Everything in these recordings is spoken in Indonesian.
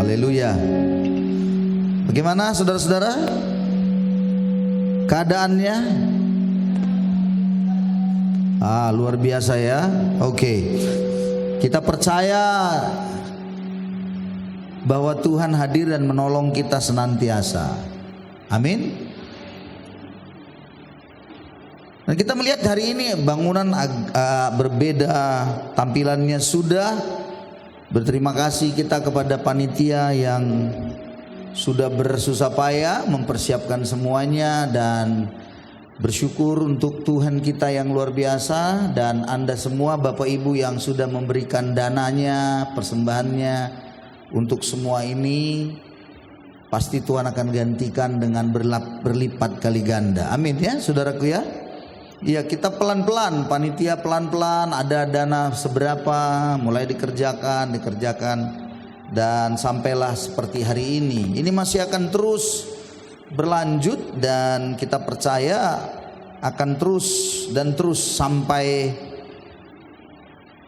Haleluya. Bagaimana saudara-saudara keadaannya? Luar biasa ya. Oke. Kita percaya bahwa Tuhan hadir dan menolong kita senantiasa. Amin. Dan kita melihat hari ini bangunan berbeda tampilannya sudah. Berterima kasih kita kepada panitia yang sudah bersusah payah mempersiapkan semuanya, dan bersyukur untuk Tuhan kita yang luar biasa, dan Anda semua Bapak Ibu yang sudah memberikan dananya, persembahannya untuk semua ini. Pasti Tuhan akan gantikan dengan berlipat kali ganda. Amin ya saudaraku ya. Ya, kita pelan-pelan, panitia pelan-pelan, ada dana seberapa, mulai dikerjakan, dan sampailah seperti hari ini. Ini masih akan terus berlanjut, dan kita percaya akan terus dan terus sampai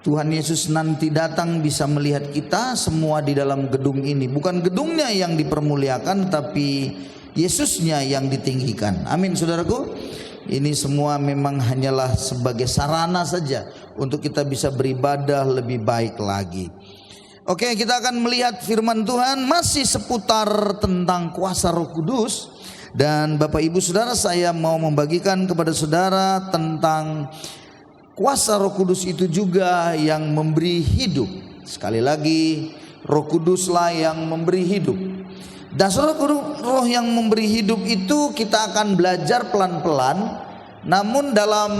Tuhan Yesus nanti datang bisa melihat kita semua di dalam gedung ini. Bukan gedungnya yang dipermuliakan, tapi Yesusnya yang ditinggikan. Amin saudaraku. Ini semua memang hanyalah sebagai sarana saja untuk kita bisa beribadah lebih baik lagi. Oke, kita akan melihat firman Tuhan masih seputar tentang kuasa Roh Kudus. Dan Bapak Ibu Saudara, saya mau membagikan kepada saudara tentang kuasa Roh Kudus itu juga yang memberi hidup. Sekali lagi, Roh Kuduslah yang memberi hidup. Dan saudara, roh yang memberi hidup itu kita akan belajar pelan-pelan. Namun dalam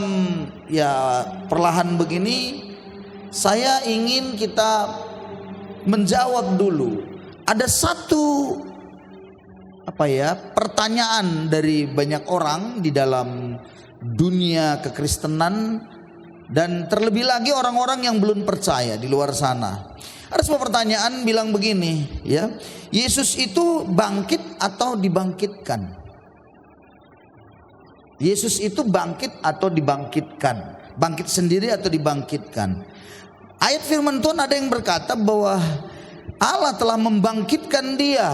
perlahan begini, saya ingin kita menjawab dulu. Ada satu pertanyaan dari banyak orang di dalam dunia kekristenan, dan terlebih lagi orang-orang yang belum percaya di luar sana. Ada sebuah pertanyaan bilang begini, ya, Yesus itu bangkit atau dibangkitkan? Yesus itu bangkit atau dibangkitkan? Bangkit sendiri atau dibangkitkan? Ayat firman Tuhan ada yang berkata bahwa Allah telah membangkitkan dia.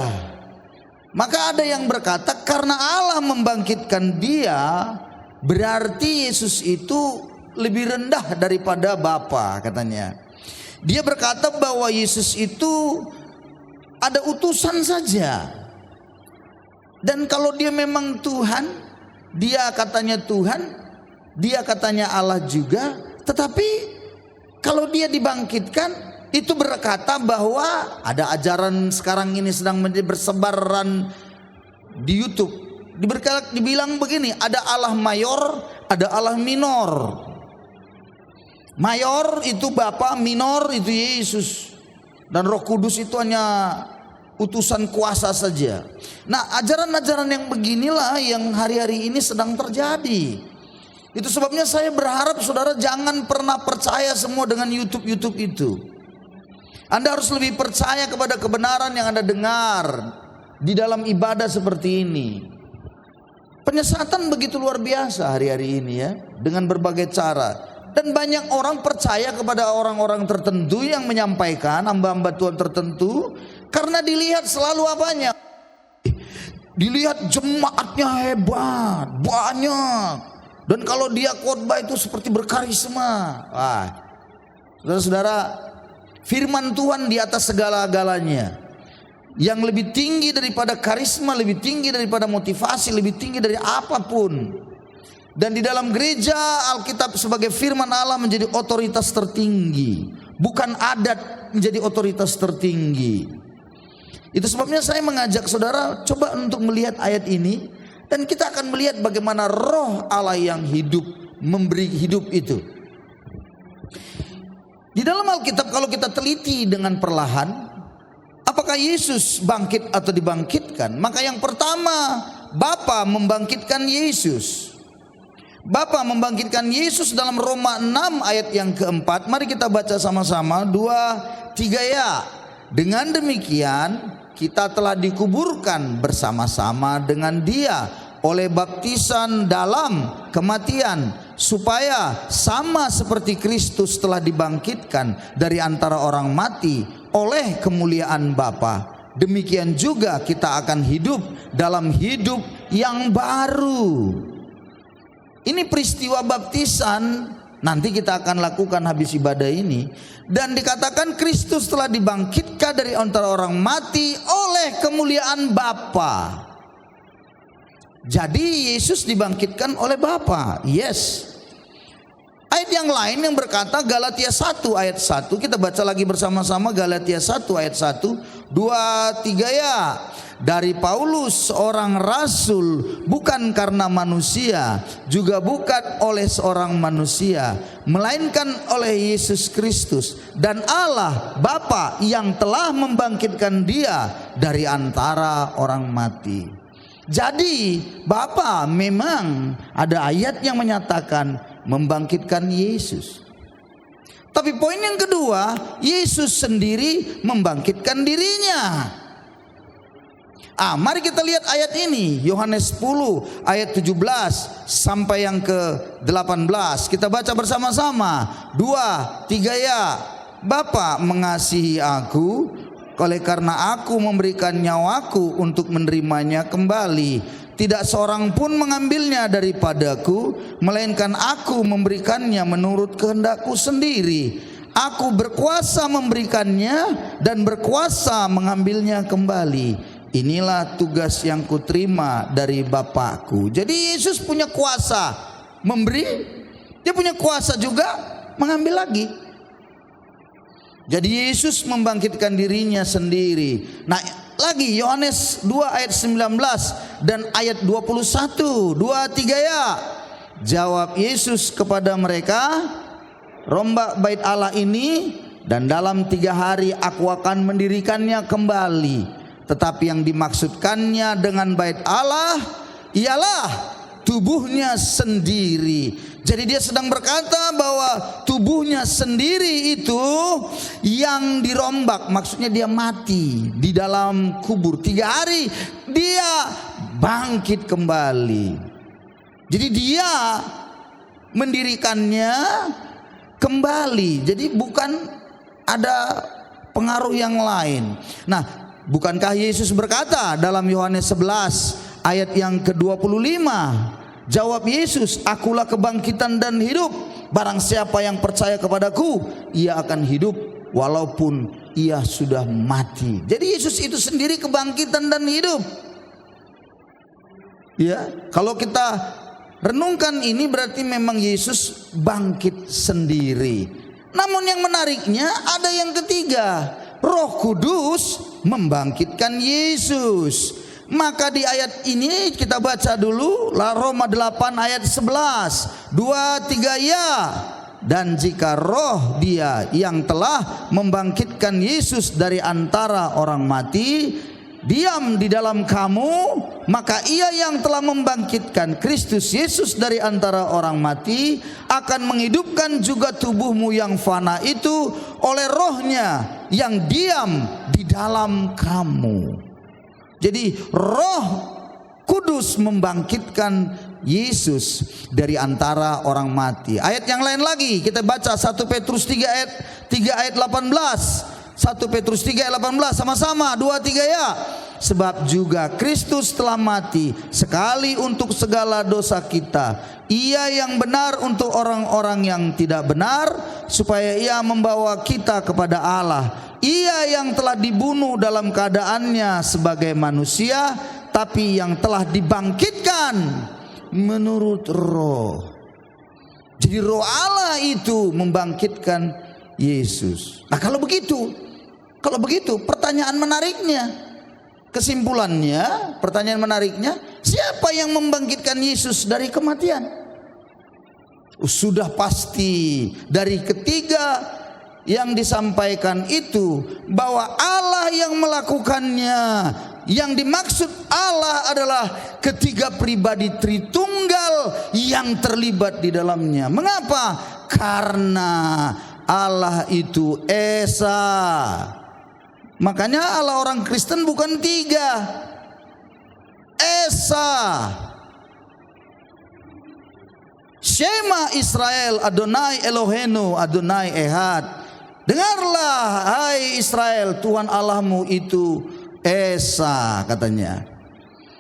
Maka ada yang berkata karena Allah membangkitkan dia, berarti Yesus itu lebih rendah daripada Bapa, katanya. Dia berkata bahwa Yesus itu ada utusan saja. Dan kalau dia memang Tuhan, dia katanya Tuhan, dia katanya Allah juga. Tetapi kalau dia dibangkitkan, itu berkata bahwa ada ajaran sekarang ini sedang bersebaran di YouTube. Dibilang begini, ada Allah mayor, ada Allah minor. Mayor itu Bapa, minor itu Yesus, dan Roh Kudus itu hanya utusan kuasa saja. Nah, ajaran-ajaran yang beginilah yang hari-hari ini sedang terjadi. Itu sebabnya saya berharap saudara jangan pernah percaya semua dengan YouTube itu. Anda harus lebih percaya kepada kebenaran yang Anda dengar di dalam ibadah seperti ini. Penyesatan begitu luar biasa hari-hari ini ya, dengan berbagai cara. Dan banyak orang percaya kepada orang-orang tertentu yang menyampaikan, hamba-hamba Tuhan tertentu, karena dilihat selalu apanya? Dilihat jemaatnya hebat, banyak. Dan kalau dia khotbah itu seperti berkarisma. Saudara-saudara, firman Tuhan di atas segala-galanya. Yang lebih tinggi daripada karisma, lebih tinggi daripada motivasi, lebih tinggi dari apapun. Dan di dalam gereja Alkitab sebagai firman Allah menjadi otoritas tertinggi, bukan adat menjadi otoritas tertinggi. Itu sebabnya saya mengajak saudara coba untuk melihat ayat ini, dan kita akan melihat bagaimana Roh Allah yang hidup memberi hidup itu. Di dalam Alkitab kalau kita teliti dengan perlahan, apakah Yesus bangkit atau dibangkitkan? Maka yang pertama, Bapa membangkitkan Yesus. Bapa membangkitkan Yesus dalam Roma 6 ayat yang keempat. Mari kita baca sama-sama 2, 3 ya. Dengan demikian kita telah dikuburkan bersama-sama dengan Dia oleh baptisan dalam kematian, supaya sama seperti Kristus telah dibangkitkan dari antara orang mati oleh kemuliaan Bapa. demikian juga kita akan hidup dalam hidup yang baru. Ini peristiwa baptisan nanti kita akan lakukan habis ibadah ini. Dan dikatakan Kristus telah dibangkitkan dari antara orang mati oleh kemuliaan Bapa. Jadi Yesus dibangkitkan oleh Bapa. Yes. Ayat yang lain yang berkata Galatia 1 ayat 1, kita baca lagi bersama-sama Galatia 1 ayat 1, 2, 3 ya. Dari Paulus seorang rasul, bukan karena manusia, juga bukan oleh seorang manusia, melainkan oleh Yesus Kristus dan Allah Bapa yang telah membangkitkan dia dari antara orang mati. Jadi Bapa memang ada ayat yang menyatakan membangkitkan Yesus. Tapi poin yang kedua, Yesus sendiri membangkitkan dirinya. Mari kita lihat ayat ini, Yohanes 10 ayat 17 sampai yang ke-18. Kita baca bersama-sama. 2, 3 ya. Bapa mengasihi aku, oleh karena aku memberikan nyawaku untuk menerimanya kembali. Tidak seorang pun mengambilnya daripadaku, melainkan aku memberikannya menurut kehendakku sendiri. Aku berkuasa memberikannya dan berkuasa mengambilnya kembali. Inilah tugas yang kuterima dari Bapakku. Jadi Yesus punya kuasa memberi, dia punya kuasa juga mengambil lagi. Jadi Yesus membangkitkan dirinya sendiri. Nah lagi Yohanes 2 ayat 19 dan ayat 21, 2, 3 ya. Jawab Yesus kepada mereka, rombak bait Allah ini dan dalam 3 hari aku akan mendirikannya kembali. Tetapi yang dimaksudkannya dengan bait Allah ialah tubuhnya sendiri. Jadi dia sedang berkata bahwa tubuhnya sendiri itu yang dirombak, maksudnya dia mati di dalam kubur. 3 hari dia bangkit kembali. Jadi dia mendirikannya kembali. Jadi bukan ada pengaruh yang lain. Nah, bukankah Yesus berkata dalam Yohanes 11 ayat yang ke-25? Jawab Yesus, akulah kebangkitan dan hidup. Barang siapa yang percaya kepadaku, ia akan hidup walaupun ia sudah mati. Jadi Yesus itu sendiri kebangkitan dan hidup. Ya, kalau kita renungkan ini berarti memang Yesus bangkit sendiri. Namun yang menariknya ada yang ketiga, Roh Kudus membangkitkan Yesus. Maka di ayat ini kita baca dulu Roma 8 ayat 11, 2, 3 ya. Dan jika roh dia yang telah membangkitkan Yesus dari antara orang mati diam di dalam kamu, maka ia yang telah membangkitkan Kristus Yesus dari antara orang mati akan menghidupkan juga tubuhmu yang fana itu oleh rohnya yang diam di dalam kamu. Jadi Roh Kudus membangkitkan Yesus dari antara orang mati. Ayat yang lain lagi kita baca 1 Petrus 3 ayat 18. 1 Petrus 3 ayat 18 sama-sama 2, 3 ya. Sebab juga Kristus telah mati sekali untuk segala dosa kita. Ia yang benar untuk orang-orang yang tidak benar, supaya ia membawa kita kepada Allah. Ia yang telah dibunuh dalam keadaannya sebagai manusia, tapi yang telah dibangkitkan menurut roh. Jadi roh Allah itu membangkitkan Yesus. Nah kalau begitu pertanyaan menariknya, kesimpulannya, pertanyaan menariknya, siapa yang membangkitkan Yesus dari kematian? Sudah pasti dari ketiga yang disampaikan itu bahwa Allah yang melakukannya. Yang dimaksud Allah adalah ketiga pribadi Tritunggal yang terlibat di dalamnya. Mengapa? Karena Allah itu Esa. Makanya Allah orang Kristen bukan 3, Esa. Shema Israel, Adonai Elohenu, Adonai Ehad. Dengarlah hai Israel, Tuhan Allahmu itu Esa katanya.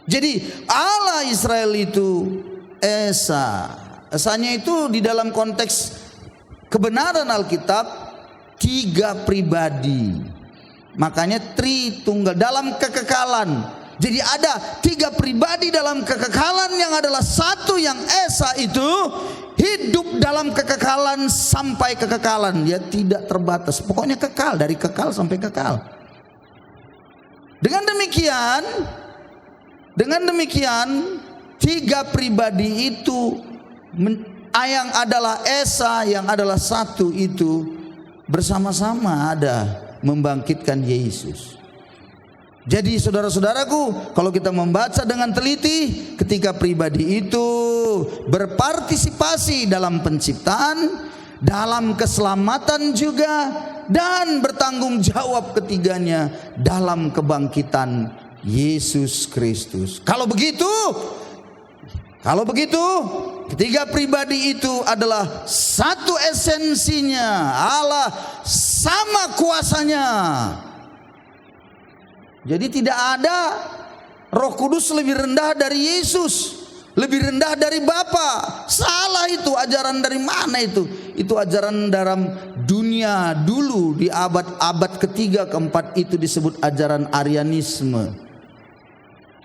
Jadi Allah Israel itu Esa. Esanya itu di dalam konteks kebenaran Alkitab 3 pribadi. Makanya Tritunggal dalam kekekalan. Jadi ada 3 pribadi dalam kekekalan yang adalah satu yang Esa itu hidup dalam kekekalan sampai kekekalan. Dia tidak terbatas. Pokoknya kekal, dari kekal sampai kekal. Dengan demikian 3 pribadi itu yang adalah Esa, yang adalah satu itu bersama-sama ada membangkitkan Yesus. Jadi saudara-saudaraku, kalau kita membaca dengan teliti, ketika pribadi itu berpartisipasi dalam penciptaan, dalam keselamatan juga, dan bertanggung jawab ketiganya dalam kebangkitan Yesus Kristus. Kalau begitu, ketiga pribadi itu adalah satu esensinya, Allah sama kuasanya. Jadi tidak ada Roh Kudus lebih rendah dari Yesus, lebih rendah dari Bapa. Salah itu, ajaran dari mana itu? Itu ajaran dalam dunia dulu di abad ketiga keempat itu disebut ajaran Arianisme.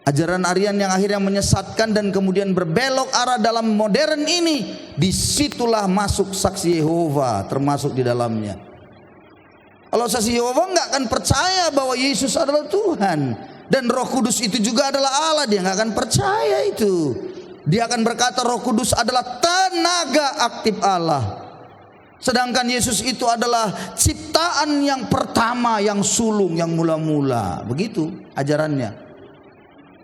Ajaran Arian yang akhirnya menyesatkan dan kemudian berbelok arah dalam modern ini. Disitulah masuk saksi Yehova termasuk di dalamnya. Kalau saksi Yehova nggak akan percaya bahwa Yesus adalah Tuhan dan Roh Kudus itu juga adalah Allah, dia nggak akan percaya itu. Dia akan berkata Roh Kudus adalah tenaga aktif Allah, sedangkan Yesus itu adalah ciptaan yang pertama, yang sulung, yang mula-mula. Begitu ajarannya.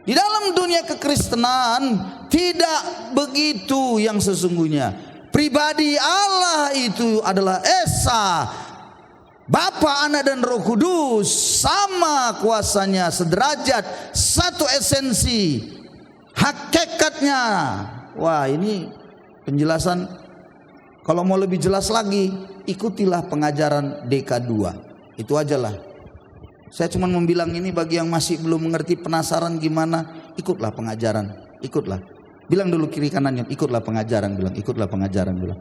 Di dalam dunia kekristenan tidak begitu yang sesungguhnya. Pribadi Allah itu adalah Esa, Bapa, Anak dan Roh Kudus, sama kuasanya, sederajat, satu esensi, hakikatnya. Wah, ini penjelasan. Kalau mau lebih jelas lagi, ikutilah pengajaran DK2. Itu ajalah. Saya cuma mau bilang ini bagi yang masih belum mengerti, penasaran gimana, ikutlah pengajaran, ikutlah. Bilang dulu kiri kanannya, ikutlah pengajaran, bilang ikutlah pengajaran, bilang.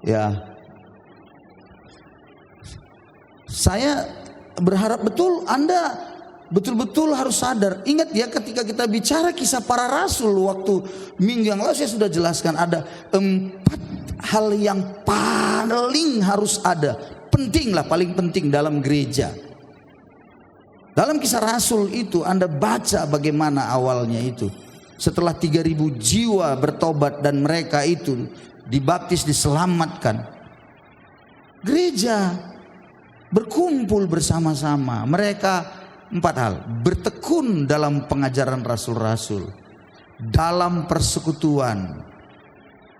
Ya. Saya berharap betul Anda betul-betul harus sadar. Ingat ya, ketika kita bicara kisah para rasul waktu minggu yang lalu saya sudah jelaskan ada 4 hal yang paling harus ada, penting lah, paling penting dalam gereja. Dalam kisah rasul itu Anda baca bagaimana awalnya itu. Setelah 3.000 jiwa bertobat dan mereka itu dibaptis, diselamatkan. Gereja berkumpul bersama-sama. Mereka 4 hal: bertekun dalam pengajaran rasul-rasul, dalam persekutuan,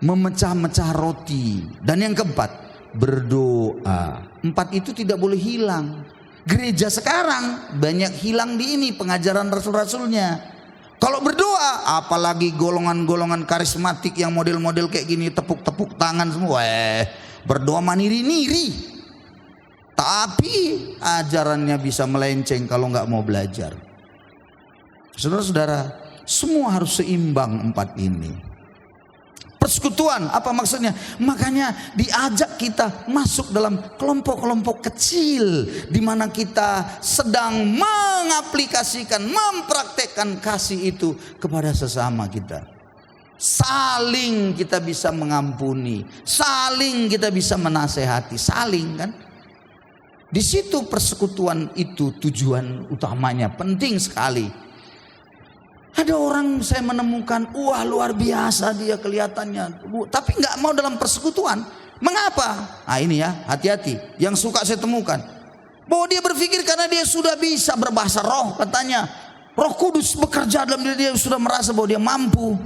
memecah-mecah roti, dan yang keempat, berdoa. 4 itu tidak boleh hilang. Gereja sekarang banyak hilang di ini pengajaran rasul-rasulnya. Kalau berdoa, apalagi golongan-golongan karismatik yang model-model kayak gini, tepuk-tepuk tangan semua, berdoa maniri-niri. Tapi ajarannya bisa melenceng kalau nggak mau belajar. Saudara-saudara, semua harus seimbang 4 ini. Persekutuan, apa maksudnya? Makanya diajak kita masuk dalam kelompok-kelompok kecil, di mana kita sedang mengaplikasikan, mempraktekkan kasih itu kepada sesama kita. Saling kita bisa mengampuni, saling kita bisa menasehati, saling kan. Di situ persekutuan itu tujuan utamanya, penting sekali. Ada orang saya menemukan, wah luar biasa dia kelihatannya, tapi nggak mau dalam persekutuan. Mengapa? Nah ini ya, hati-hati. Yang suka saya temukan, bahwa dia berpikir karena dia sudah bisa berbahasa roh, katanya Roh Kudus bekerja dalam diri dia, sudah merasa bahwa dia mampu.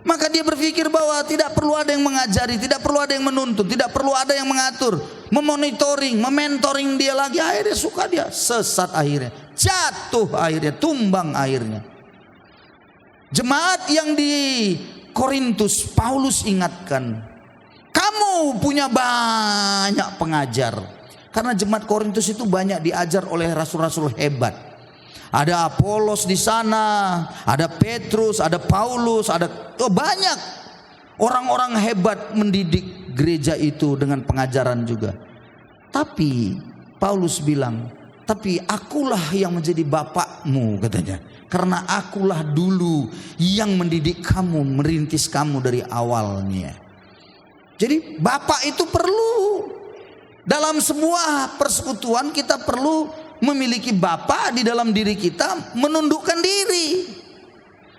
Maka dia berpikir bahwa tidak perlu ada yang mengajari, tidak perlu ada yang menuntun, tidak perlu ada yang mengatur, memonitoring, mementoring dia lagi. Akhirnya suka dia, sesat akhirnya, jatuh akhirnya, tumbang akhirnya. Jemaat yang di Korintus, Paulus ingatkan, kamu punya banyak pengajar. Karena jemaat Korintus itu banyak diajar oleh rasul-rasul hebat. Ada Apolos di sana, ada Petrus, ada Paulus, ada banyak orang-orang hebat mendidik gereja itu dengan pengajaran juga. Tapi Paulus bilang, tapi akulah yang menjadi bapakmu katanya. Karena akulah dulu yang mendidik kamu, merintis kamu dari awalnya. Jadi bapak itu perlu. Dalam sebuah persekutuan kita perlu memiliki bapak di dalam diri kita, menundukkan diri.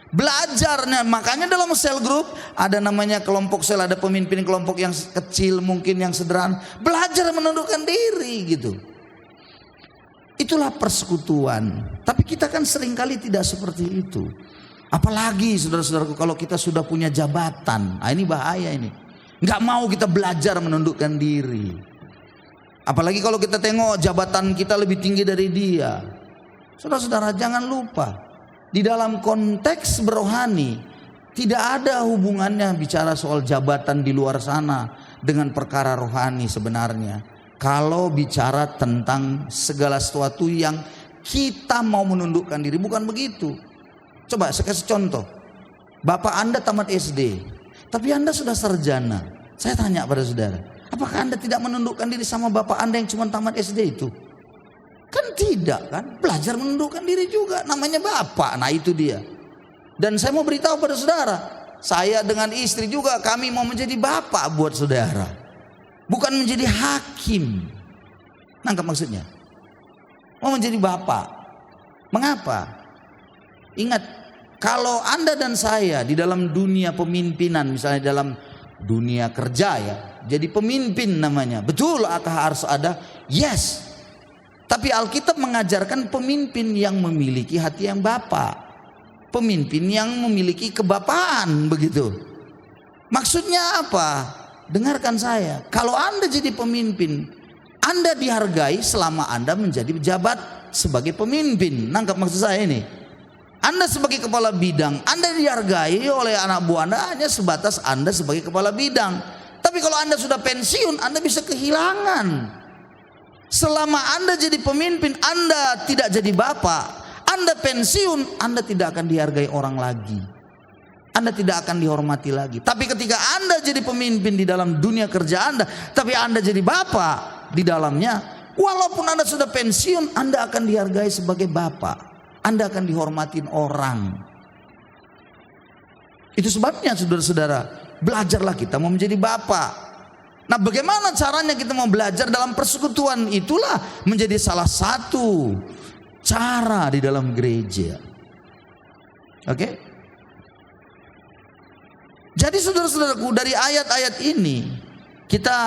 Belajarnya, makanya dalam sel group ada namanya kelompok sel, ada pemimpin kelompok yang kecil mungkin yang sederhana, belajar menundukkan diri gitu. Itulah persekutuan. Tapi kita kan seringkali tidak seperti itu. Apalagi saudara-saudaraku kalau kita sudah punya jabatan, ini bahaya ini. Nggak mau kita belajar menundukkan diri. Apalagi kalau kita tengok jabatan kita lebih tinggi dari dia. Saudara-saudara jangan lupa, di dalam konteks berohani tidak ada hubungannya bicara soal jabatan di luar sana dengan perkara rohani sebenarnya. Kalau bicara tentang segala sesuatu yang kita mau menundukkan diri, bukan begitu. Coba saya kasih contoh. Bapak Anda tamat SD, tapi Anda sudah sarjana. Saya tanya pada saudara, apakah Anda tidak menundukkan diri sama bapak Anda yang cuma tamat SD itu? Kan tidak kan? Belajar menundukkan diri juga, namanya bapak. Nah itu dia. Dan saya mau beritahu pada saudara, saya dengan istri juga kami mau menjadi bapak buat saudara. Bukan menjadi hakim. Nangkap maksudnya? Mau menjadi bapak. Mengapa? Ingat, kalau Anda dan saya di dalam dunia pemimpinan, misalnya dalam dunia kerja ya, jadi pemimpin namanya. Betul harus ada? Yes. Tapi Alkitab mengajarkan pemimpin yang memiliki hati yang bapak, pemimpin yang memiliki kebapaan, begitu. Maksudnya apa? Dengarkan saya. Kalau Anda jadi pemimpin, Anda dihargai selama Anda menjadi pejabat sebagai pemimpin. Nangkap maksud saya ini? Anda sebagai kepala bidang, Anda dihargai oleh anak buah Anda hanya sebatas Anda sebagai kepala bidang. Tapi kalau Anda sudah pensiun, Anda bisa kehilangan. Selama Anda jadi pemimpin, Anda tidak jadi bapak, Anda pensiun, Anda tidak akan dihargai orang lagi. Anda tidak akan dihormati lagi. Tapi ketika Anda jadi pemimpin di dalam dunia kerja Anda, tapi Anda jadi bapak di dalamnya, walaupun Anda sudah pensiun, Anda akan dihargai sebagai bapak. Anda akan dihormatin orang. Itu sebabnya saudara-saudara, belajarlah kita mau menjadi bapak. Nah bagaimana caranya kita mau belajar dalam persekutuan? Itulah menjadi salah satu cara di dalam gereja. Oke? Jadi saudara-saudaraku, dari ayat-ayat ini kita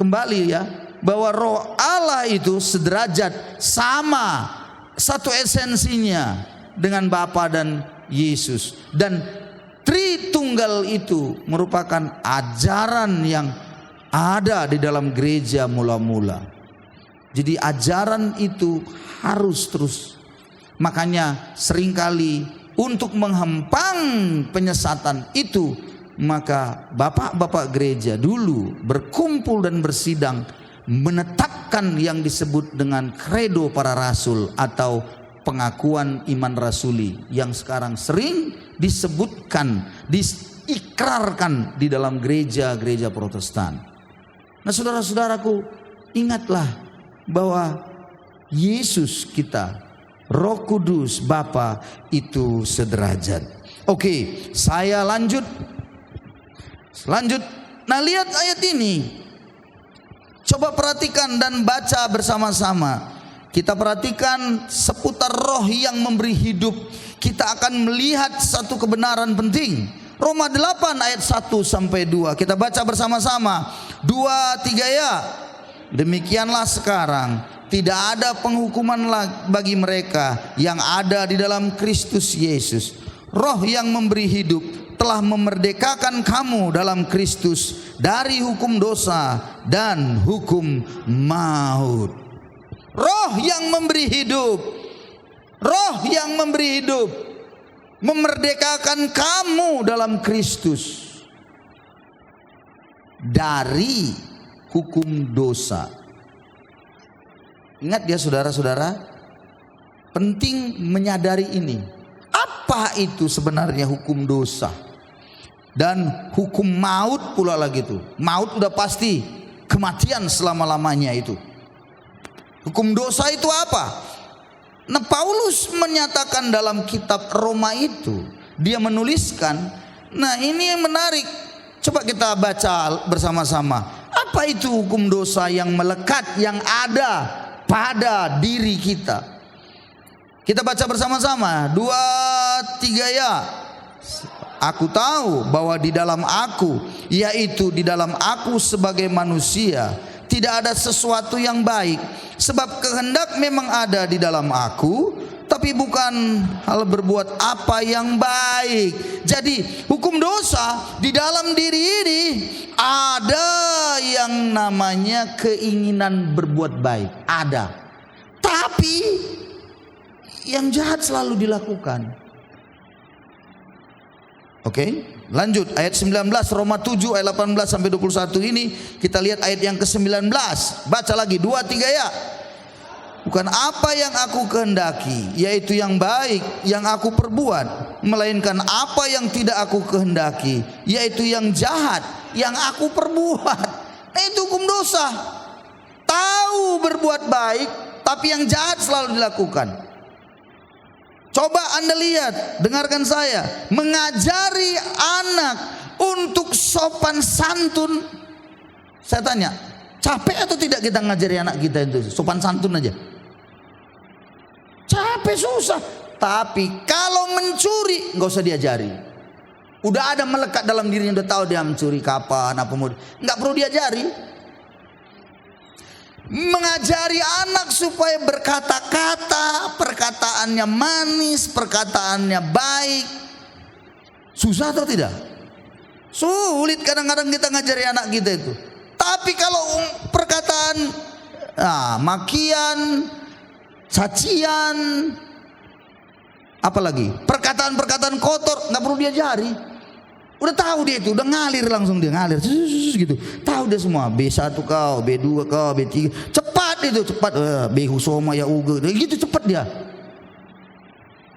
kembali ya, bahwa Roh Allah itu sederajat, sama, satu esensinya dengan Bapa dan Yesus. Dan Tritunggal itu merupakan ajaran yang ada di dalam gereja mula-mula. Jadi ajaran itu harus terus. Makanya seringkali untuk menghempang penyesatan itu, maka bapak-bapak gereja dulu berkumpul dan bersidang, menetapkan yang disebut dengan kredo para rasul atau pengakuan iman rasuli, yang sekarang sering disebutkan, diikrarkan di dalam gereja-gereja Protestan. Nah saudara-saudaraku, ingatlah bahwa Yesus kita, Roh Kudus Bapa itu sederajat. Oke, saya lanjut. Nah lihat ayat ini. Coba perhatikan dan baca bersama-sama. Kita perhatikan seputar roh yang memberi hidup. Kita akan melihat satu kebenaran penting. Roma 8 ayat 1 sampai 2. Kita baca bersama-sama. 2, 3 ya. Demikianlah sekarang tidak ada penghukuman bagi mereka yang ada di dalam Kristus Yesus. Roh yang memberi hidup telah memerdekakan kamu dalam Kristus dari hukum dosa dan hukum maut. Roh yang memberi hidup, roh yang memberi hidup, memerdekakan kamu dalam Kristus dari hukum dosa. Ingat ya saudara-saudara, penting menyadari ini. Apa itu sebenarnya hukum dosa? Dan hukum maut pula lagi itu. Maut udah pasti, kematian selama-lamanya itu. Hukum dosa itu apa? Nah, Paulus menyatakan dalam kitab Roma itu, dia menuliskan, nah ini yang menarik. Coba kita baca bersama-sama. Apa itu hukum dosa yang melekat, yang ada pada diri kita? Kita baca bersama-sama. 2, 3 ya. Aku tahu bahwa di dalam aku, yaitu di dalam aku sebagai manusia, tidak ada sesuatu yang baik. Sebab kehendak memang ada di dalam aku, tapi bukan hal berbuat apa yang baik. Jadi hukum dosa di dalam diri ini ada yang namanya keinginan berbuat baik. Ada. Tapi yang jahat selalu dilakukan. Oke, lanjut ayat 19 Roma 7 ayat 18 sampai 21 ini kita lihat ayat yang ke-19. Baca lagi 2, 3 ya. Bukan apa yang aku kehendaki, yaitu yang baik yang aku perbuat, melainkan apa yang tidak aku kehendaki, yaitu yang jahat yang aku perbuat. Nah, itu hukum dosa. Tahu berbuat baik, tapi yang jahat selalu dilakukan. Coba Anda lihat, dengarkan saya, mengajari anak untuk sopan santun. Saya tanya, capek atau tidak kita ngajari anak kita itu sopan santun aja? Capek, susah. Tapi kalau mencuri nggak usah diajari. Udah ada melekat dalam dirinya, udah tahu dia mencuri kapan, apa mau, nggak perlu diajari. Mengajari anak supaya berkata-kata, perkataannya manis, perkataannya baik. Susah atau tidak? Sulit kadang-kadang kita ngajari anak kita itu. Tapi kalau perkataan makian, cacian, apalagi perkataan-perkataan kotor, nggak perlu diajari. Udah tahu dia itu, udah ngalir langsung, dia ngalir gitu. Tahu dia semua, B1 kau, B2 kau, B3. Cepat itu, cepat. Behusoma ya uga, gitu cepat dia.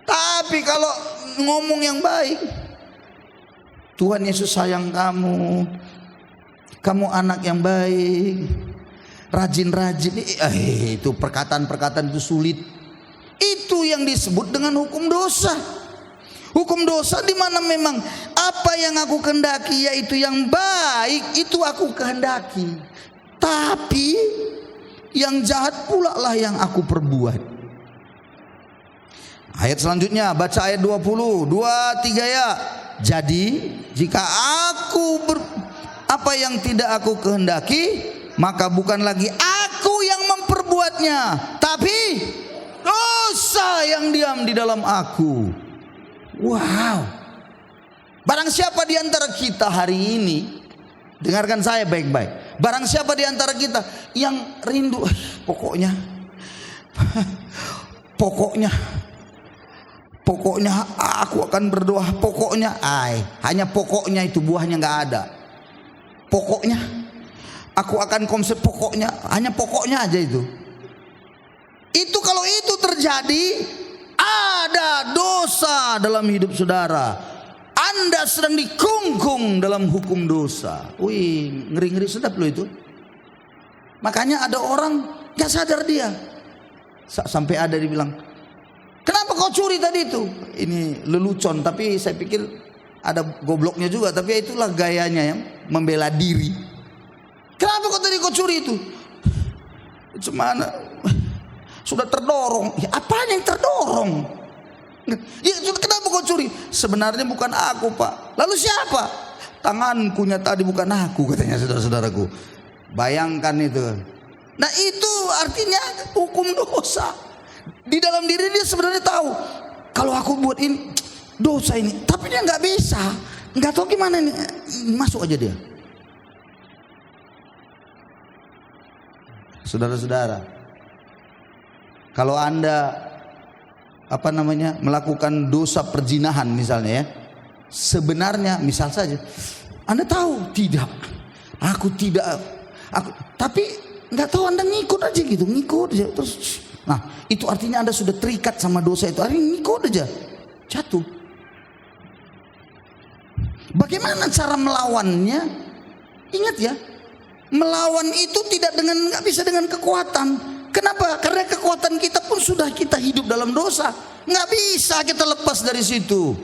Tapi kalau ngomong yang baik, Tuhan Yesus sayang kamu, kamu anak yang baik, rajin-rajin. Itu perkataan-perkataan itu sulit. Itu yang disebut dengan hukum dosa. Hukum dosa di mana memang apa yang aku kehendaki, yaitu yang baik, itu aku kehendaki. Tapi yang jahat pula lah yang aku perbuat. Ayat selanjutnya, baca ayat 20, 2, 3 ya. Jadi jika aku apa yang tidak aku kehendaki, maka bukan lagi aku yang memperbuatnya, tapi dosa yang diam di dalam aku. Wow. Barang siapa di antara kita hari ini, dengarkan saya baik-baik. Barang siapa di antara kita yang rindu, pokoknya aku akan berdoa, pokoknya, hanya pokoknya itu buahnya nggak ada. Pokoknya aku akan konsep, pokoknya, hanya pokoknya aja itu. Itu kalau itu terjadi, ada dosa dalam hidup saudara. Anda sedang dikungkung dalam hukum dosa. Wih, ngeri-ngeri sedap loh itu. Makanya ada orang gak sadar dia. Sampai ada dibilang, kenapa kau curi tadi itu? Ini lelucon, tapi saya pikir ada gobloknya juga. Tapi itulah gayanya yang membela diri. Kenapa kau tadi kau curi itu? Cuman sudah terdorong. Ya, apanya yang terdorong? Ya, kenapa kau curi? Sebenarnya bukan aku, Pak. Lalu siapa? Tangankunya tadi, bukan aku, katanya saudara-saudaraku. Bayangkan itu. Nah, itu artinya hukum dosa. Di dalam diri dia sebenarnya tahu, kalau aku buat ini dosa ini, tapi dia nggak bisa, nggak tahu gimana ini, masuk aja dia. Saudara-saudara, kalau Anda melakukan dosa perzinahan misalnya ya, sebenarnya misal saja Anda tahu tapi nggak tahu, Anda ngikut aja gitu, ngikut aja terus Nah, itu artinya Anda sudah terikat sama dosa itu. Hari ini kok aja jatuh. Bagaimana cara melawannya? Ingat ya, melawan itu nggak bisa dengan kekuatan. Kenapa? Karena kekuatan kita pun sudah kita hidup dalam dosa. Nggak bisa kita lepas dari situ.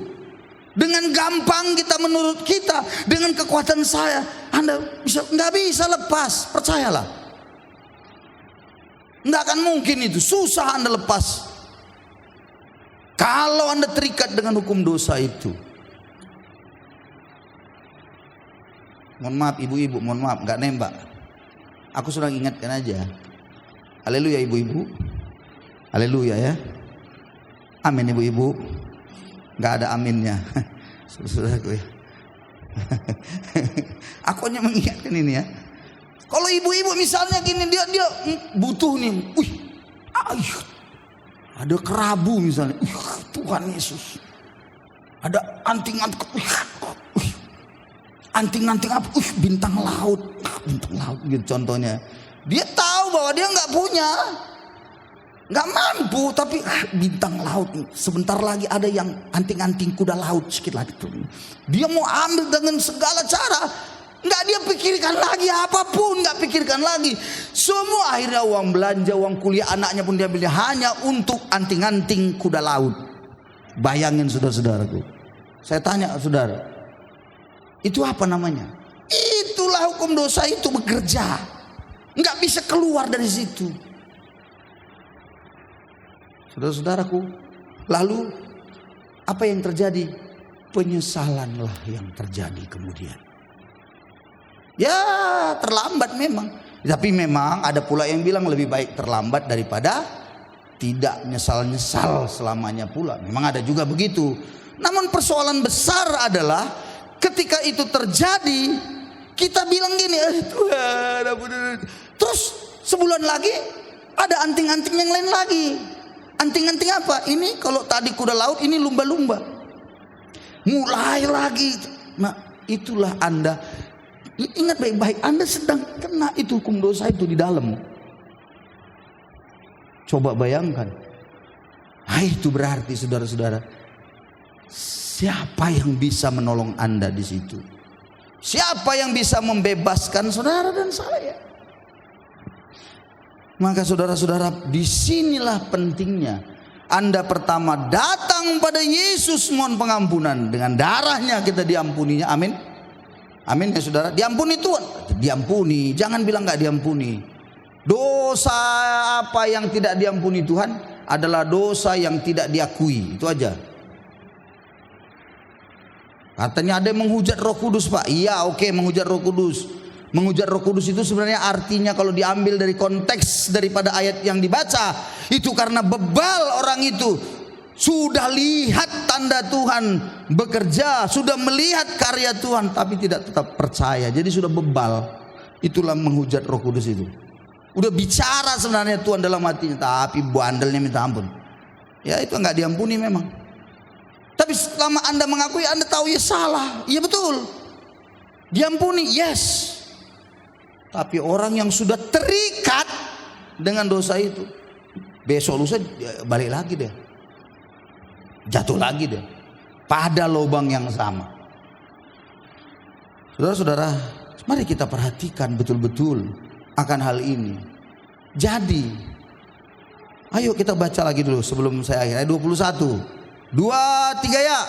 Dengan gampang kita menurut kita, dengan kekuatan saya, Anda nggak bisa lepas. Percayalah, nggak akan mungkin itu. Susah Anda lepas. Kalau Anda terikat dengan hukum dosa itu. Mohon maaf ibu-ibu, mohon maaf nggak nembak. Aku sudah ingatkan aja. Haleluya ibu-ibu. Haleluya ya. Amin ibu-ibu. Nggak ada aminnya. Saudaraku ya. Aku hanya mengingatkan ini ya. Kalau ibu-ibu misalnya gini, dia butuh nih. Ada kerabu misalnya. Tuhan Yesus. Ada anting-anting apa? Bintang laut gitu contohnya. Dia tahu bahwa dia nggak punya, nggak mampu, tapi bintang laut. Sebentar lagi ada yang anting-anting kuda laut sedikit lagi. Dia mau ambil dengan segala cara, nggak dia pikirkan lagi apapun, nggak pikirkan lagi. Semua akhirnya uang belanja, uang kuliah anaknya pun dia beli hanya untuk anting-anting kuda laut. Bayangin saudara-saudaraku. Saya tanya saudara, itu apa namanya? Itulah hukum dosa itu bekerja. Nggak bisa keluar dari situ. Saudara-saudaraku, lalu apa yang terjadi? Penyesalanlah yang terjadi kemudian. Ya terlambat memang. Tapi memang ada pula yang bilang lebih baik terlambat daripada tidak nyesal-nyesal selamanya pula. Memang ada juga begitu. Namun persoalan besar adalah ketika itu terjadi, kita bilang gini, Tuhan, terus sebulan lagi ada anting-anting yang lain lagi. Anting-anting apa? Ini kalau tadi kuda laut, ini lumba-lumba. Mulai lagi. Nah, itulah Anda. Ingat baik-baik, Anda sedang kena itu hukum dosa itu di dalam. Coba bayangkan. Nah, itu berarti saudara-saudara, siapa yang bisa menolong Anda di situ? Siapa yang bisa membebaskan saudara dan saya? Maka saudara-saudara, disinilah pentingnya Anda pertama datang pada Yesus mohon pengampunan. Dengan darahnya kita diampuninya. Amin. Amin ya saudara. Diampuni Tuhan. Diampuni. Jangan bilang gak diampuni. Dosa apa yang tidak diampuni Tuhan adalah dosa yang tidak diakui. Itu aja. Katanya ada yang menghujat Roh Kudus, Pak. Iya, oke, menghujat Roh Kudus. Menghujat Roh Kudus itu sebenarnya artinya kalau diambil dari konteks daripada ayat yang dibaca, itu karena bebal orang itu sudah lihat tanda Tuhan bekerja, sudah melihat karya Tuhan, tapi tidak tetap percaya. Jadi sudah bebal. Itulah menghujat Roh Kudus itu. Udah bicara sebenarnya Tuhan dalam hatinya, tapi bandelnya minta ampun. Ya itu nggak diampuni memang. Tapi selama Anda mengakui, Anda tahu ya salah, iya betul, diampuni, yes. Tapi orang yang sudah terikat dengan dosa itu, besok lusa balik lagi deh, jatuh lagi deh, pada lubang yang sama. Saudara-saudara, mari kita perhatikan betul-betul akan hal ini. Jadi, ayo kita baca lagi dulu sebelum saya akhir. Ayat 21. 2, 3 ya.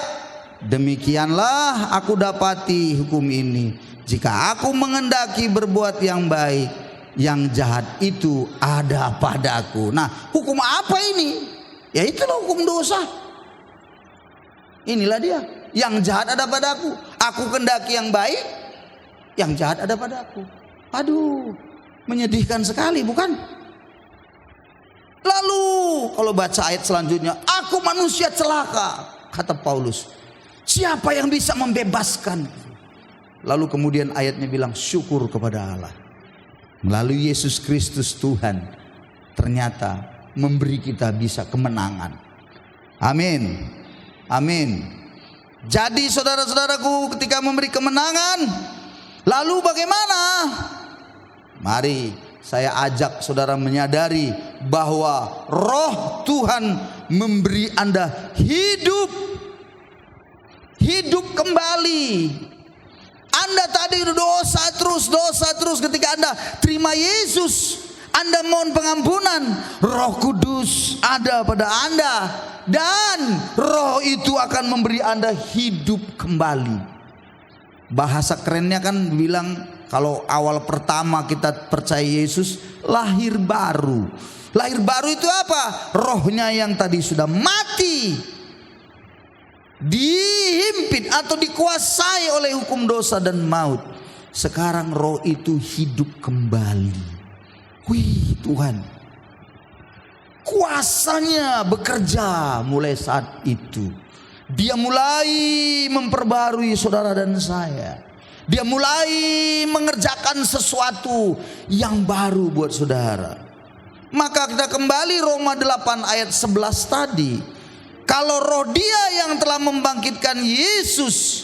Demikianlah aku dapati hukum ini. Jika aku mengendaki berbuat yang baik, yang jahat itu ada padaku. Nah, hukum apa ini? Ya itulah hukum dosa. Inilah dia. Yang jahat ada padaku. Aku kendaki yang baik, yang jahat ada padaku. Aduh, menyedihkan sekali bukan? Lalu kalau baca ayat selanjutnya, aku manusia celaka, kata Paulus. Siapa yang bisa membebaskan? Lalu kemudian ayatnya bilang syukur kepada Allah. Melalui Yesus Kristus Tuhan ternyata memberi kita bisa kemenangan. Amin. Amin. Jadi saudara-saudaraku, ketika memberi kemenangan, lalu bagaimana? Mari Saya ajak saudara menyadari bahwa Roh Tuhan memberi Anda hidup kembali. Anda tadi dosa terus, ketika Anda terima Yesus, Anda mohon pengampunan, Roh Kudus ada pada Anda, dan Roh itu akan memberi Anda hidup kembali. Bahasa kerennya kan bilang, kalau awal pertama kita percaya Yesus, lahir baru. Lahir baru itu apa? Rohnya yang tadi sudah mati, dihimpit atau dikuasai oleh hukum dosa dan maut, sekarang roh itu hidup kembali. Wih Tuhan, kuasanya bekerja mulai saat itu. Dia mulai memperbarui saudara dan saya. Dia mulai mengerjakan sesuatu yang baru buat saudara. Maka kita kembali Roma 8 ayat 11 tadi. Kalau roh Dia yang telah membangkitkan Yesus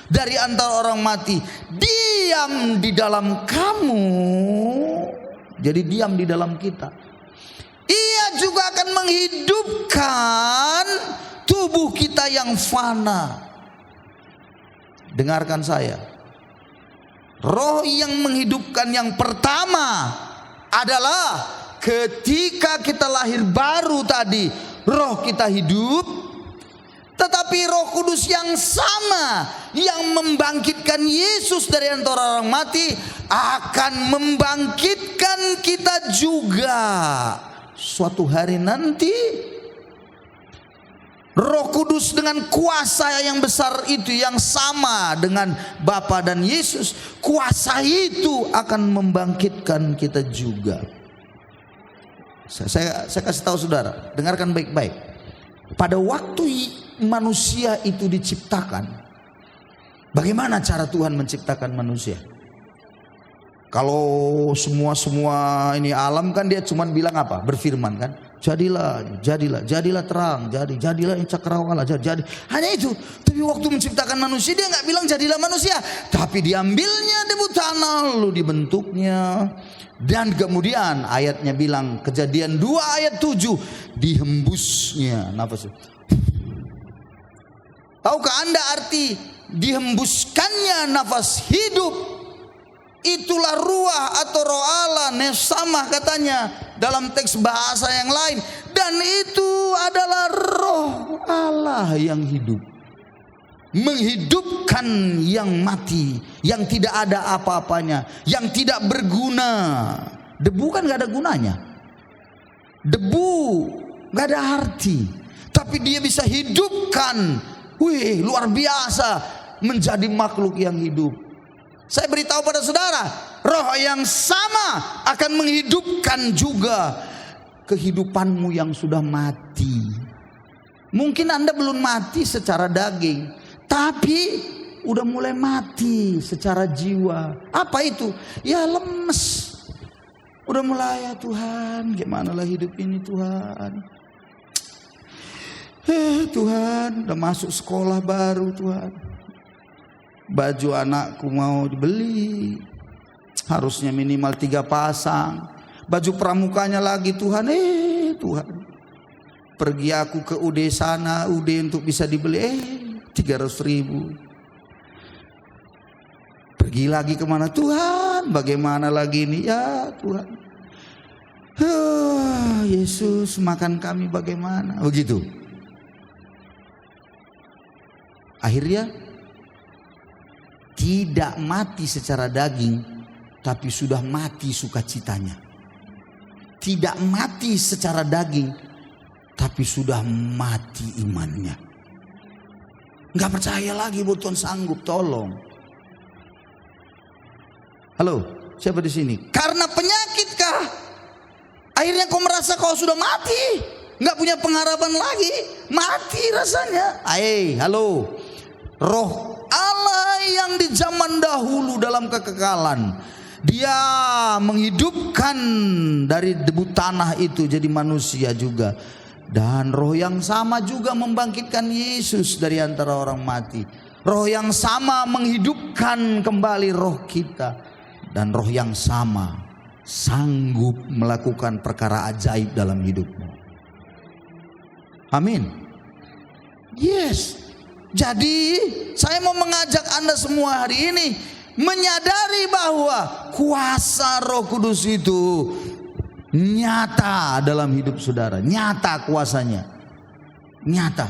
dari antara orang mati diam di dalam kamu, jadi diam di dalam kita, Ia juga akan menghidupkan tubuh kita yang fana. Dengarkan saya, roh yang menghidupkan yang pertama adalah ketika kita lahir baru tadi, roh kita hidup. Tetapi Roh Kudus yang sama yang membangkitkan Yesus dari antara orang mati akan membangkitkan kita juga suatu hari nanti. Roh Kudus dengan kuasa yang besar itu, yang sama dengan Bapa dan Yesus, kuasa itu akan membangkitkan kita juga. Saya kasih tahu saudara, dengarkan baik-baik. Pada waktu manusia itu diciptakan, bagaimana cara Tuhan menciptakan manusia? Kalau semua ini alam kan dia cuma bilang apa? Berfirman kan, jadilah terang, jadilah cakrawala, jadi. Hanya itu. Tapi waktu menciptakan manusia dia nggak bilang jadilah manusia, tapi diambilnya debu tanah lalu dibentuknya. Dan kemudian ayatnya bilang, Kejadian 2 ayat 7, dihembusnya nafas. Tahukah Anda arti dihembuskannya nafas hidup? Itulah ruah atau roh Allah, nefsamah katanya dalam teks bahasa yang lain. Dan itu adalah roh Allah yang hidup, menghidupkan yang mati, yang tidak ada apa-apanya, yang tidak berguna. Debu kan gak ada gunanya, debu gak ada arti, tapi dia bisa hidupkan. Wih, luar biasa, menjadi makhluk yang hidup. Saya beritahu pada saudara, roh yang sama akan menghidupkan juga kehidupanmu yang sudah mati. Mungkin Anda belum mati secara daging, tapi udah mulai mati secara jiwa. Apa itu? Ya lemes. Udah mulai, ya Tuhan, gimana lah hidup ini Tuhan. Tuhan, udah masuk sekolah baru Tuhan. Baju anakku mau dibeli, harusnya minimal 3 pasang. Baju pramukanya lagi Tuhan. Tuhan, pergi aku ke UD sana, UD untuk bisa dibeli 300.000. Pergi lagi kemana Tuhan, bagaimana lagi ini ya Tuhan. Yesus, makan kami bagaimana, begitu. Akhirnya tidak mati secara daging, tapi sudah mati sukacitanya. Tidak mati secara daging, tapi sudah mati imannya. Gak percaya lagi bahwa Tuhan sanggup, tolong. Halo, siapa di sini? Karena penyakitkah? Akhirnya kau merasa kau sudah mati, gak punya pengharapan lagi, mati rasanya. Halo, roh Allah yang di zaman dahulu dalam kekekalan, Dia menghidupkan dari debu tanah itu jadi manusia juga. Dan roh yang sama juga membangkitkan Yesus dari antara orang mati. Roh yang sama menghidupkan kembali roh kita. Dan roh yang sama sanggup melakukan perkara ajaib dalam hidupmu. Amin. Yes. Jadi saya mau mengajak Anda semua hari ini menyadari bahwa kuasa Roh Kudus itu nyata dalam hidup saudara. Nyata kuasanya. Nyata.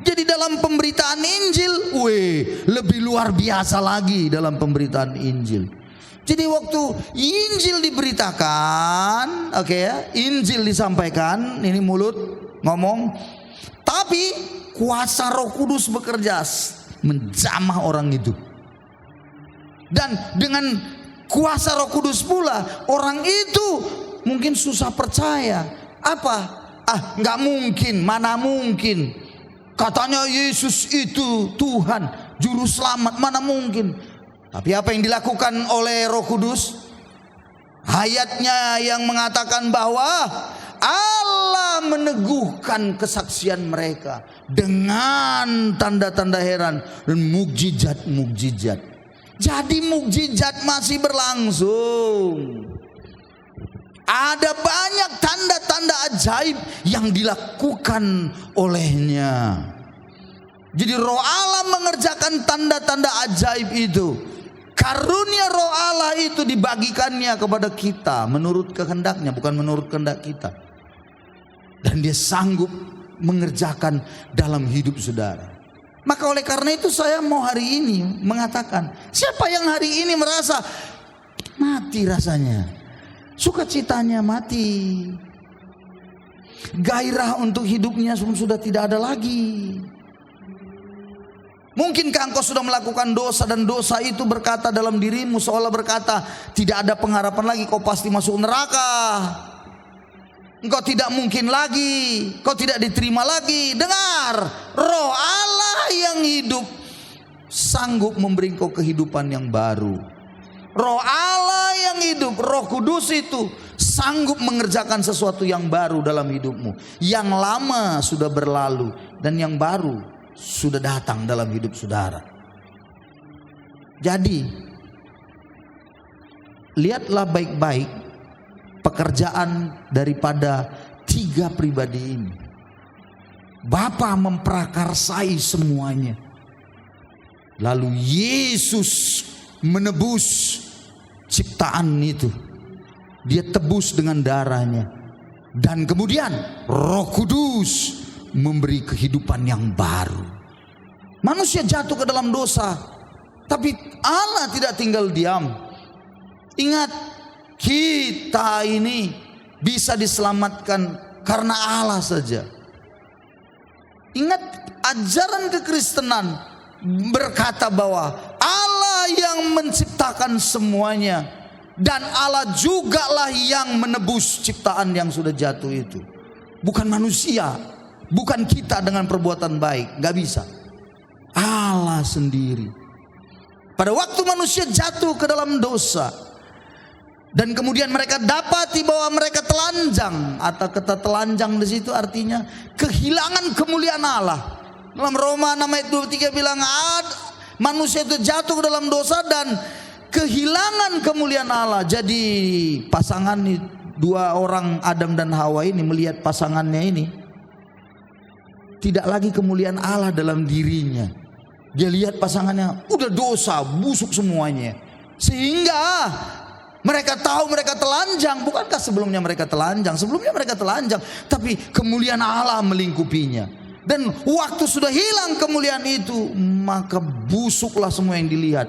Jadi dalam pemberitaan Injil, lebih luar biasa lagi dalam pemberitaan Injil. Jadi waktu Injil diberitakan, Injil disampaikan, ini mulut ngomong, tapi kuasa Roh Kudus bekerja menjamah orang itu. Dan dengan kuasa Roh Kudus pula, orang itu mungkin susah percaya. Apa? Nggak mungkin, mana mungkin. Katanya Yesus itu Tuhan, Juru Selamat, mana mungkin. Tapi apa yang dilakukan oleh Roh Kudus? Ayatnya yang mengatakan bahwa Allah meneguhkan kesaksian mereka dengan tanda-tanda heran dan mukjizat-mukjizat. Jadi mukjizat masih berlangsung. Ada banyak tanda-tanda ajaib yang dilakukan olehnya. Jadi Roh Allah mengerjakan tanda-tanda ajaib itu. Karunia Roh Allah itu dibagikannya kepada kita menurut kehendaknya, bukan menurut kehendak kita. Dan dia sanggup mengerjakan dalam hidup saudara. Maka oleh karena itu saya mau hari ini mengatakan, siapa yang hari ini merasa mati rasanya, sukacitanya mati, gairah untuk hidupnya sudah tidak ada lagi. Mungkinkah engkau sudah melakukan dosa dan dosa itu berkata dalam dirimu, seolah berkata tidak ada pengharapan lagi, kau pasti masuk neraka, engkau tidak mungkin lagi, kau tidak diterima lagi. Dengar, Roh Allah yang hidup sanggup memberi engkau kehidupan yang baru. Roh Allah yang hidup, Roh Kudus itu sanggup mengerjakan sesuatu yang baru dalam hidupmu. Yang lama sudah berlalu dan yang baru sudah datang dalam hidup saudara. Jadi lihatlah baik-baik pekerjaan daripada tiga pribadi ini. Bapa memprakarsai semuanya. Lalu Yesus menebus ciptaan itu. Dia tebus dengan darahnya. Dan kemudian Roh Kudus memberi kehidupan yang baru. Manusia jatuh ke dalam dosa, tapi Allah tidak tinggal diam. Ingat, kita ini bisa diselamatkan karena Allah saja. Ingat, ajaran kekristenan berkata bahwa Allah yang menciptakan semuanya, dan Allah jugalah yang menebus ciptaan yang sudah jatuh itu. Bukan manusia, bukan kita dengan perbuatan baik, gak bisa. Allah sendiri. Pada waktu manusia jatuh ke dalam dosa, dan kemudian mereka dapati bahwa mereka telanjang, atau kata telanjang di situ artinya kehilangan kemuliaan Allah. Dalam Roma 6 ayat 23 bilang manusia itu jatuh ke dalam dosa dan kehilangan kemuliaan Allah. Jadi pasangan dua orang Adam dan Hawa ini melihat pasangannya ini tidak lagi kemuliaan Allah dalam dirinya. Dia lihat pasangannya udah dosa, busuk semuanya, sehingga mereka tahu mereka telanjang. Bukankah sebelumnya mereka telanjang? Sebelumnya mereka telanjang, tapi kemuliaan Allah melingkupinya. Dan waktu sudah hilang kemuliaan itu, maka busuklah semua yang dilihat.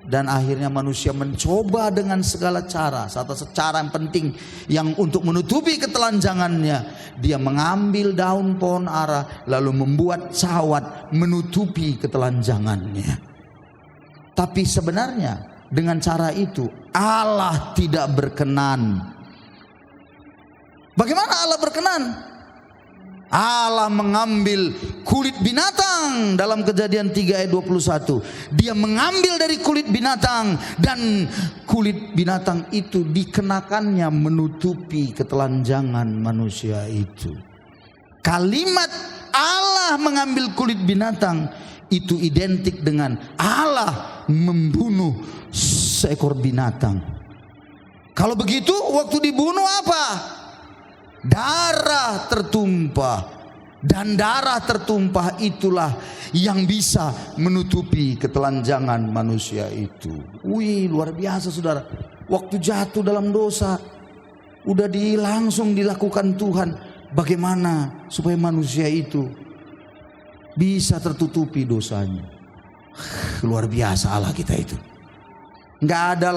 Dan akhirnya manusia mencoba dengan segala cara. Satu cara yang penting yang untuk menutupi ketelanjangannya, dia mengambil daun pohon ara lalu membuat cawat menutupi ketelanjangannya. Tapi sebenarnya dengan cara itu Allah tidak berkenan. Bagaimana Allah berkenan? Allah mengambil kulit binatang dalam Kejadian 3 ayat 21. Dia mengambil dari kulit binatang, dan kulit binatang itu dikenakannya menutupi ketelanjangan manusia itu. Kalimat Allah mengambil kulit binatang itu identik dengan Allah membunuh seekor binatang. Kalau begitu waktu dibunuh apa? Darah tertumpah. Dan darah tertumpah itulah yang bisa menutupi ketelanjangan manusia itu. Wih, luar biasa saudara. Waktu jatuh dalam dosa, udah langsung dilakukan Tuhan. Bagaimana supaya manusia itu bisa tertutupi dosanya. Luar biasa Allah kita itu. Nggak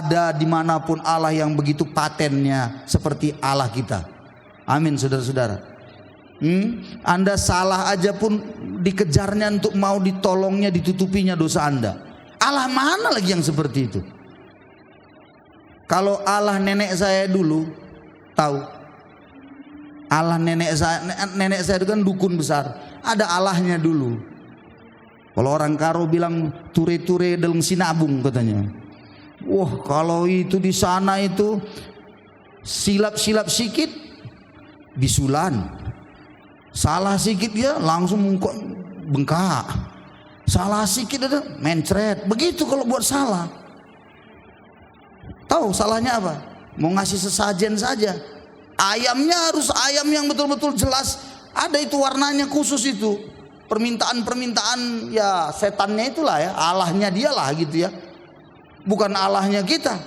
ada dimanapun Allah yang begitu patennya seperti Allah kita. Amin saudara-saudara. Anda salah aja pun dikejarnya untuk mau ditolongnya, ditutupinya dosa Anda. Allah mana lagi yang seperti itu? Kalau Allah nenek saya dulu, tahu? Allah nenek saya itu kan dukun besar. Ada Allahnya dulu. Kalau orang Karo bilang ture-ture dalam sinabung katanya. Wah, kalau itu di sana itu silap-silap sikit bisulan. Salah sikit dia langsung bengkak. Salah sikit ada mencret. Begitu kalau buat salah. Tahu salahnya apa? Mau ngasih sesajen saja. Ayamnya harus ayam yang betul-betul jelas. Ada itu warnanya khusus itu. Permintaan-permintaan ya setannya itulah ya. Allahnya dialah gitu ya. Bukan Allahnya kita.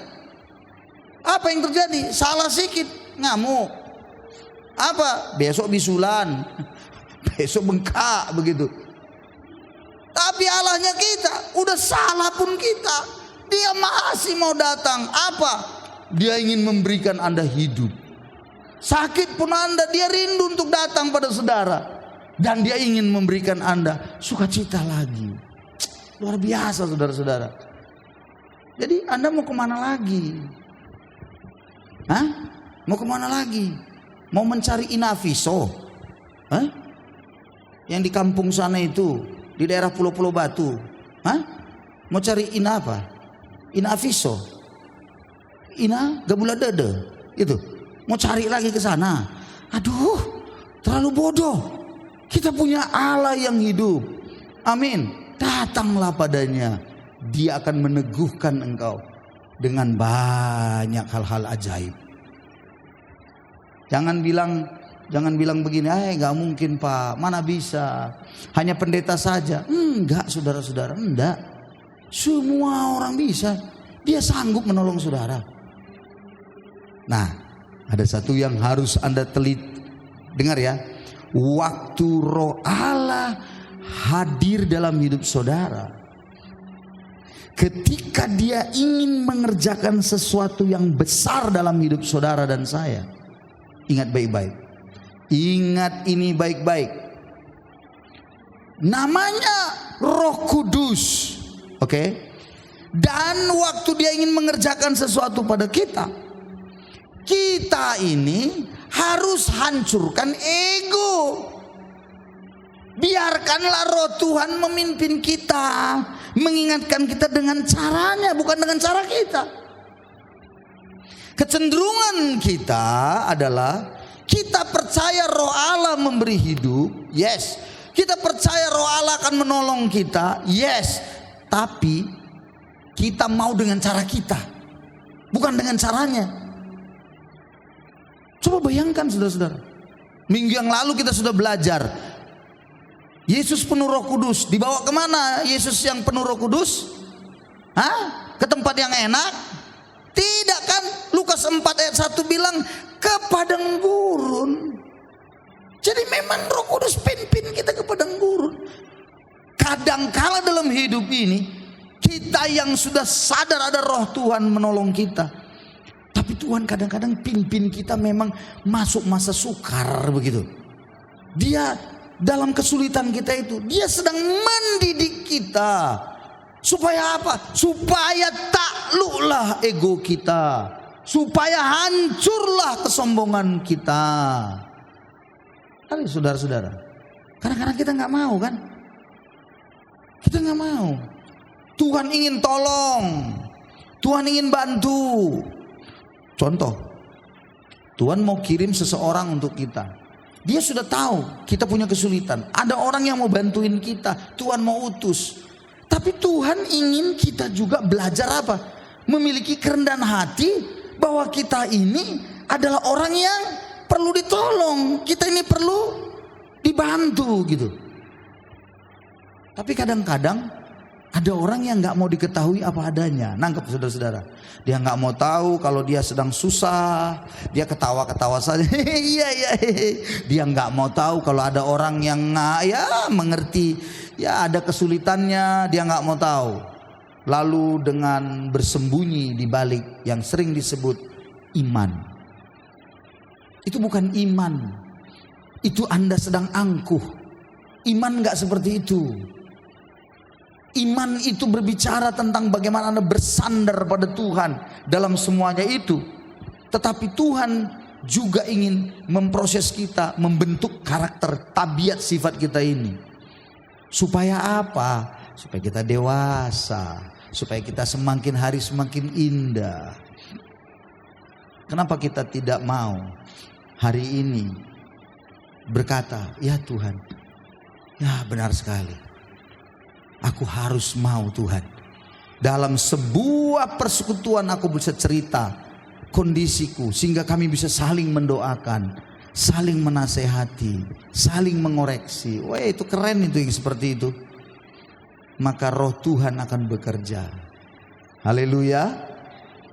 Apa yang terjadi? Salah sikit ngamuk. Apa? Besok bisulan, besok bengkak begitu. Tapi Allahnya kita udah salah pun kita, dia masih mau datang. Apa? Dia ingin memberikan Anda hidup. Sakit pun Anda, dia rindu untuk datang pada saudara. Dan dia ingin memberikan Anda sukacita lagi. Luar biasa saudara-saudara. Jadi Anda mau kemana lagi? Hah? Mau kemana lagi? Mau mencari Inaviso? Hah? Yang di kampung sana itu, di daerah Pulau-Pulau Batu. Hah? Mau cari Ina apa? Inaviso? Ina Gabula Dede? Itu. Mau cari lagi ke sana? Aduh, terlalu bodoh. Kita punya Allah yang hidup. Amin. Datanglah padanya. Dia akan meneguhkan engkau dengan banyak hal-hal ajaib. Jangan bilang begini, gak mungkin Pak, mana bisa, hanya pendeta saja. Enggak saudara-saudara, enggak. Semua orang bisa, dia sanggup menolong saudara. Nah, ada satu yang harus Anda dengar ya. Waktu Roh Allah hadir dalam hidup saudara, ketika dia ingin mengerjakan sesuatu yang besar dalam hidup saudara dan saya, ingat baik-baik. Ingat ini baik-baik. Namanya Roh Kudus. Oke? Dan waktu dia ingin mengerjakan sesuatu pada kita, kita ini harus hancurkan ego. Biarkanlah Roh Tuhan memimpin kita, mengingatkan kita dengan caranya, bukan dengan cara kita. Kecenderungan kita adalah kita percaya Roh Allah memberi hidup, yes. Kita percaya Roh Allah akan menolong kita, yes. Tapi kita mau dengan cara kita, bukan dengan caranya. Coba bayangkan saudara-saudara, minggu yang lalu kita sudah belajar Yesus penuh Roh Kudus. Dibawa kemana Yesus yang penuh Roh Kudus? Hah? Ke tempat yang enak? Tidak kan? Lukas 4 ayat 1 bilang ke padang gurun. Jadi memang Roh Kudus pimpin kita ke padang gurun. Kadangkala dalam hidup ini kita yang sudah sadar ada Roh Tuhan menolong kita, tapi Tuhan kadang-kadang pimpin kita memang masuk masa sukar begitu. Dia dalam kesulitan kita itu, dia sedang mendidik kita. Supaya apa? Supaya takluklah ego kita, supaya hancurlah kesombongan kita. Kali saudara-saudara, kadang-kadang kita nggak mau kan? Kita nggak mau. Tuhan ingin tolong, Tuhan ingin bantu. Contoh, Tuhan mau kirim seseorang untuk kita. Dia sudah tahu kita punya kesulitan. Ada orang yang mau bantuin kita. Tuhan mau utus. Tapi Tuhan ingin kita juga belajar apa? memiliki kerendahan hati bahwa kita ini adalah orang yang perlu ditolong, kita ini perlu dibantu gitu. Tapi kadang-kadang ada orang yang nggak mau diketahui apa adanya. Nangkep saudara-saudara? Dia nggak mau tahu kalau dia sedang susah, dia ketawa-ketawa saja. Iya. Dia nggak mau tahu kalau ada orang yang mengerti, ya ada kesulitannya, dia nggak mau tahu. Lalu dengan bersembunyi di balik yang sering disebut iman. Itu bukan iman. Itu Anda sedang angkuh. Iman nggak seperti itu. Iman itu berbicara tentang bagaimana Anda bersandar pada Tuhan dalam semuanya itu. Tetapi Tuhan juga ingin memproses kita, membentuk karakter, tabiat, sifat kita ini. Supaya apa? Supaya kita dewasa, supaya kita semakin hari semakin indah. Kenapa kita tidak mau hari ini berkata, ya Tuhan, ya benar sekali, aku harus mau Tuhan. Dalam sebuah persekutuan aku bisa cerita kondisiku, sehingga kami bisa saling mendoakan, saling menasehati, saling mengoreksi. Wah, itu keren itu yang seperti itu. Maka roh Tuhan akan bekerja. Haleluya.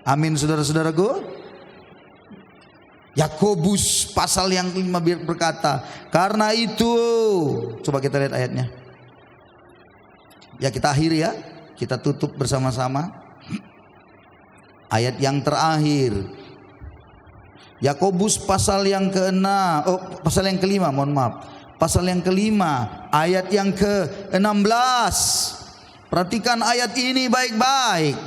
Amin saudara-saudaraku. Yakobus pasal yang 5 berkata, karena itu, coba kita lihat ayatnya. Ya kita akhiri ya, kita tutup bersama-sama. Ayat yang terakhir. Yakobus pasal yang pasal yang kelima, mohon maaf. Pasal yang kelima, ayat yang ke-16. Perhatikan ayat ini baik-baik.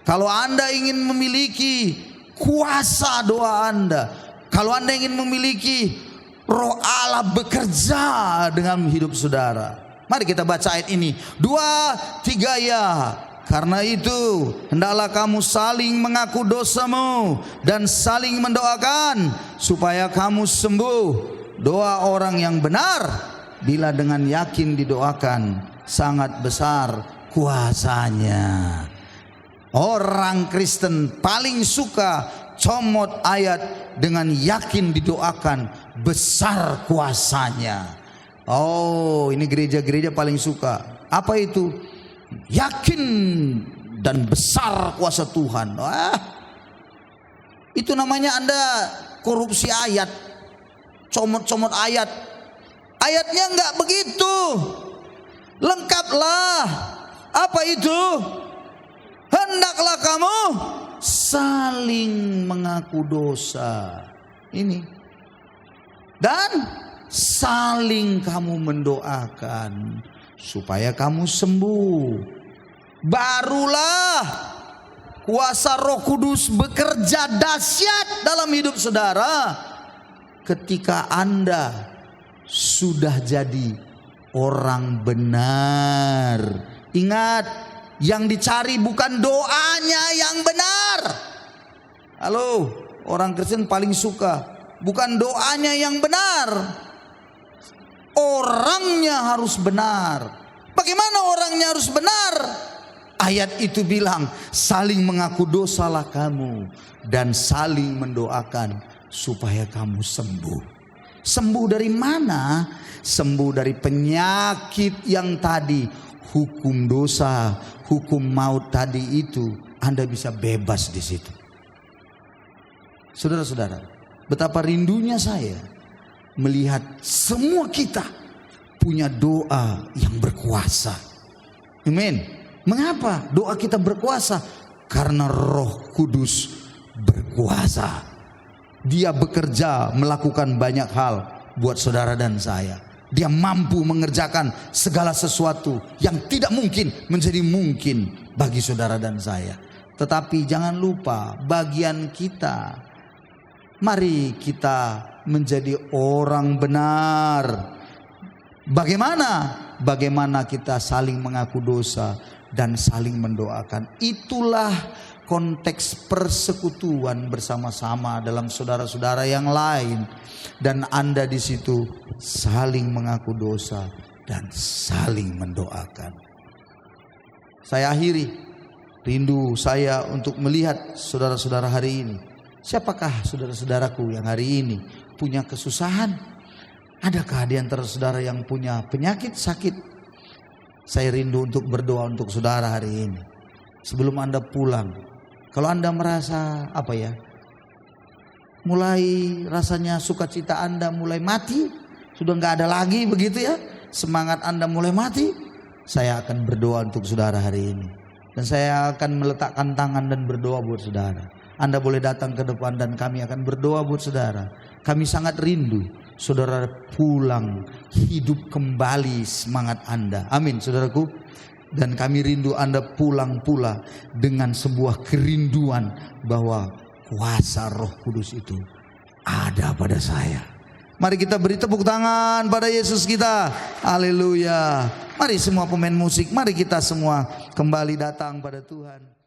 Kalau Anda ingin memiliki kuasa doa Anda, kalau Anda ingin memiliki roh Allah bekerja dengan hidup saudara, mari kita baca ayat ini. 2, 3 ya. Karena itu hendaklah kamu saling mengaku dosamu dan saling mendoakan supaya kamu sembuh. Doa orang yang benar bila dengan yakin didoakan sangat besar kuasanya. Orang Kristen paling suka comot ayat dengan yakin didoakan besar kuasanya. Oh, ini gereja-gereja paling suka. Apa itu? Yakin dan besar kuasa Tuhan. Itu namanya Anda korupsi ayat, comot-comot ayat. Ayatnya enggak begitu. Lengkaplah. Apa itu? Hendaklah kamu saling mengaku dosa. Ini. Dan saling kamu mendoakan supaya kamu sembuh. Barulah kuasa Roh Kudus bekerja dahsyat dalam hidup saudara ketika Anda sudah jadi orang benar. Ingat, yang dicari bukan doanya yang benar. Halo, orang Kristen paling suka bukan doanya yang benar, orangnya harus benar. Bagaimana orangnya harus benar? Ayat itu bilang, saling mengaku dosalah kamu dan saling mendoakan supaya kamu sembuh. Sembuh dari mana? Sembuh dari penyakit yang tadi, hukum dosa, hukum maut tadi itu. Anda bisa bebas di situ. Saudara-saudara, betapa rindunya saya melihat semua kita punya doa yang berkuasa. Amin. Mengapa doa kita berkuasa? Karena Roh Kudus berkuasa. Dia bekerja melakukan banyak hal buat saudara dan saya. Dia mampu mengerjakan segala sesuatu yang tidak mungkin menjadi mungkin bagi saudara dan saya. Tetapi jangan lupa bagian kita. Mari kita menjadi orang benar. Bagaimana? Bagaimana kita saling mengaku dosa dan saling mendoakan. Itulah konteks persekutuan bersama-sama dalam saudara-saudara yang lain. Dan Anda di situ saling mengaku dosa dan saling mendoakan. Saya akhiri Rindu saya untuk melihat saudara-saudara hari ini. Siapakah saudara-saudaraku yang hari ini punya kesusahan? Adakah di antara saudara yang punya penyakit sakit? Saya rindu untuk berdoa untuk saudara hari ini. Sebelum Anda pulang, kalau Anda merasa mulai rasanya sukacita Anda mulai mati, sudah nggak ada lagi begitu ya, semangat Anda mulai mati, saya akan berdoa untuk saudara hari ini. Dan saya akan meletakkan tangan dan berdoa buat saudara. Anda boleh datang ke depan dan kami akan berdoa buat saudara. Kami sangat rindu saudara pulang hidup kembali semangat Anda. Amin saudaraku. Dan kami rindu Anda pulang pula dengan sebuah kerinduan bahwa kuasa Roh Kudus itu ada pada saya. Mari kita beri tepuk tangan pada Yesus kita. Haleluya. Mari semua pemain musik, mari kita semua kembali datang pada Tuhan.